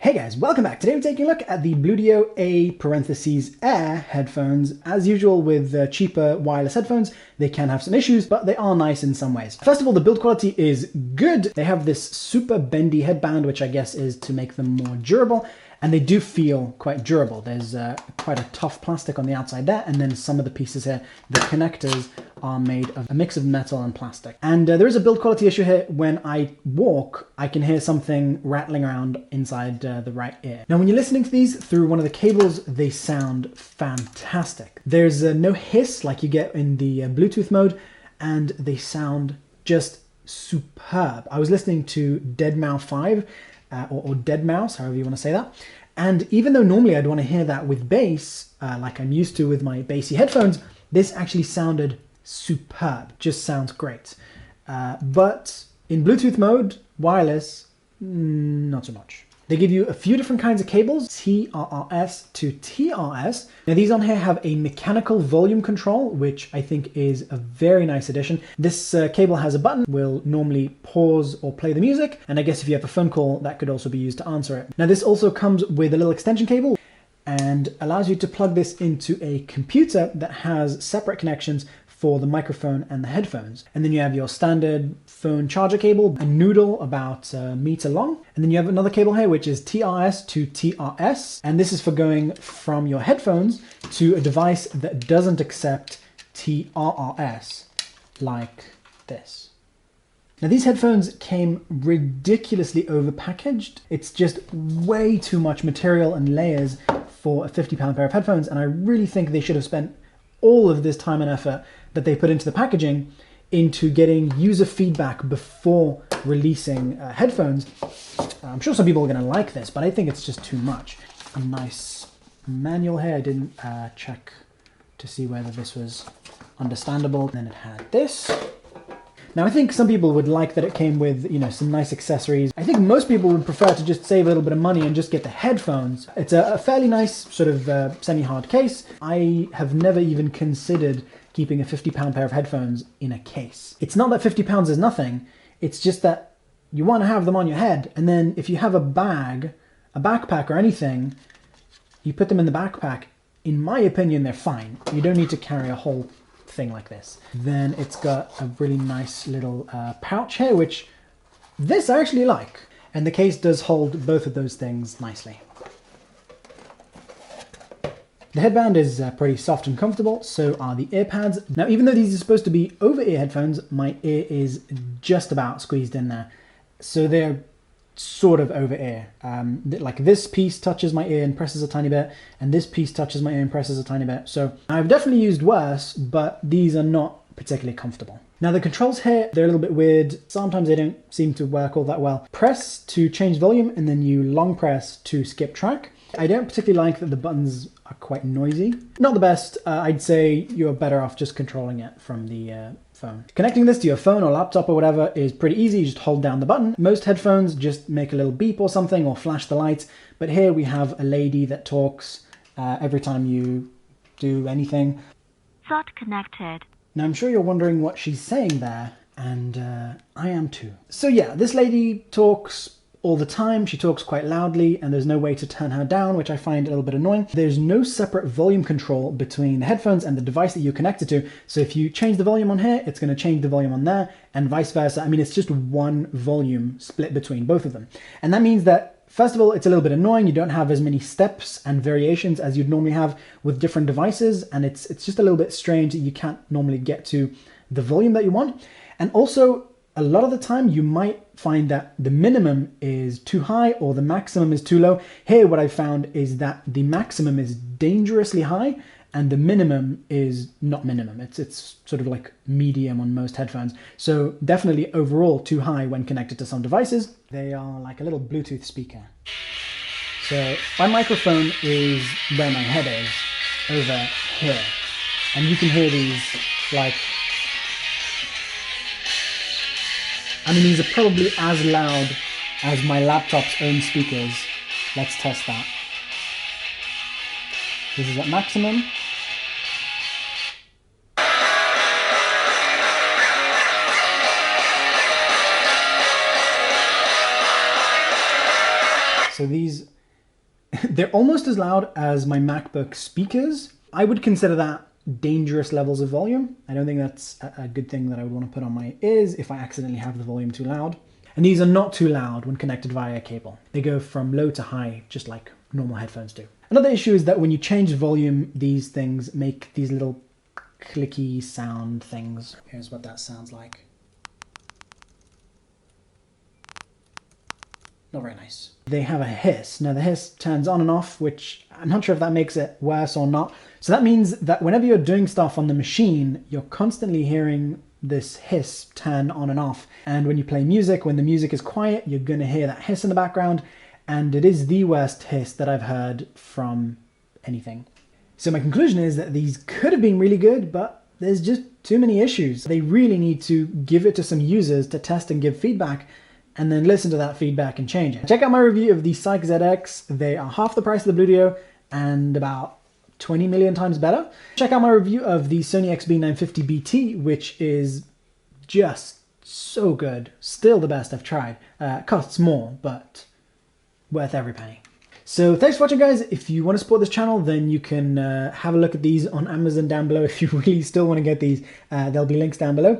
Hey guys, welcome back. Today we're taking a look at the Bluedio A Air headphones. As usual with cheaper wireless headphones, they can have some issues, but they are nice in some ways. First of all, the build quality is good. They have this super bendy headband, which I guess is to make them more durable, and they do feel quite durable. There's quite a tough plastic on the outside there, and then some of the pieces here, the connectors, are made of a mix of metal and plastic. And there is a build quality issue here. When I walk, I can hear something rattling around inside the right ear. Now, when you're listening to these through one of the cables, they sound fantastic. There's no hiss like you get in the Bluetooth mode, and they sound just superb. I was listening to Deadmau 5, or Deadmau5, however you want to say that. And even though normally I'd want to hear that with bass, like I'm used to with my bassy headphones, this actually sounded superb. Just sounds great. But in Bluetooth mode, wireless, not so much. They give you a few different kinds of cables, TRRS to TRS. Now these on here have a mechanical volume control, which I think is a very nice addition. This cable has a button, will normally pause or play the music, and I guess if you have a phone call, that could also be used to answer it. Now this also comes with a little extension cable and allows you to plug this into a computer that has separate connections for the microphone and the headphones. And then you have your standard phone charger cable, a noodle about a meter long. And then you have another cable here, which is TRS to TRS. And this is for going from your headphones to a device that doesn't accept TRRS, like this. Now these headphones came ridiculously overpackaged. It's just way too much material and layers for a £50 pair of headphones. And I really think they should have spent all of this time and effort that they put into the packaging into getting user feedback before releasing headphones. I'm sure some people are going to like this, but I think it's just too much. A nice manual here. I didn't check to see whether this was understandable. And then it had this. Now I think some people would like that it came with, you know, some nice accessories. I think most people would prefer to just save a little bit of money and just get the headphones. It's a fairly nice sort of semi-hard case. I have never even considered keeping a £50 pair of headphones in a case. It's not that £50 is nothing, it's just that you want to have them on your head, and then if you have a bag, a backpack or anything, you put them in the backpack. In my opinion, they're fine. You don't need to carry a whole thing like this. Then it's got a really nice little pouch here, which this I actually like. And the case does hold both of those things nicely. The headband is pretty soft and comfortable, so are the ear pads. Now, even though these are supposed to be over-ear headphones, my ear is just about squeezed in there. So they're sort of over-ear. Like this piece touches my ear and presses a tiny bit, and this piece touches my ear and presses a tiny bit. So I've definitely used worse, but these are not particularly comfortable. Now the controls here, they're a little bit weird. Sometimes they don't seem to work all that well. Press to change volume, and then you long press to skip track. I don't particularly like that the buttons are quite noisy. Not the best. I'd say you're better off just controlling it from the phone. Connecting this to your phone or laptop or whatever is pretty easy. You just hold down the button. Most headphones just make a little beep or something or flash the lights. But here we have a lady that talks every time you do anything. Not connected. Now I'm sure you're wondering what she's saying there, and I am too. So yeah, this lady talks all the time. She talks quite loudly, and there's no way to turn her down, which I find a little bit annoying. There's no separate volume control between the headphones and the device that you're connected to. So if you change the volume on here, it's going to change the volume on there, and vice versa. I mean, it's just one volume split between both of them. And that means that, first of all, it's a little bit annoying. You don't have as many steps and variations as you'd normally have with different devices, and it's just a little bit strange that you can't normally get to the volume that you want. And also, a lot of the time you might find that the minimum is too high or the maximum is too low. Here what I found is that the maximum is dangerously high and the minimum is not minimum. It's sort of like medium on most headphones. So definitely overall too high when connected to some devices. They are like a little Bluetooth speaker. So my microphone is where my head is, over here. And you can hear these like, I mean, these are probably as loud as my laptop's own speakers. Let's test that. This is at maximum. So these, they're almost as loud as my MacBook speakers. I would consider that dangerous levels of volume. I don't think that's a good thing that I would want to put on my ears if I accidentally have the volume too loud. And these are not too loud when connected via a cable. They go from low to high, just like normal headphones do. Another issue is that when you change volume, these things make these little clicky sound things. Here's what that sounds like. Not very nice. They have a hiss. Now the hiss turns on and off, which I'm not sure if that makes it worse or not. So that means that whenever you're doing stuff on the machine, you're constantly hearing this hiss turn on and off. And when you play music, when the music is quiet, you're going to hear that hiss in the background. And it is the worst hiss that I've heard from anything. So my conclusion is that these could have been really good, but there's just too many issues. They really need to give it to some users to test and give feedback, and then listen to that feedback and change it. Check out my review of the Psych ZX. They are half the price of the Bluedio and about 20 million times better. Check out my review of the Sony XB950BT, which is just so good. Still the best I've tried. Costs more, but worth every penny. So thanks for watching, guys. If you want to support this channel, then you can have a look at these on Amazon down below. If you really still want to get these, there'll be links down below.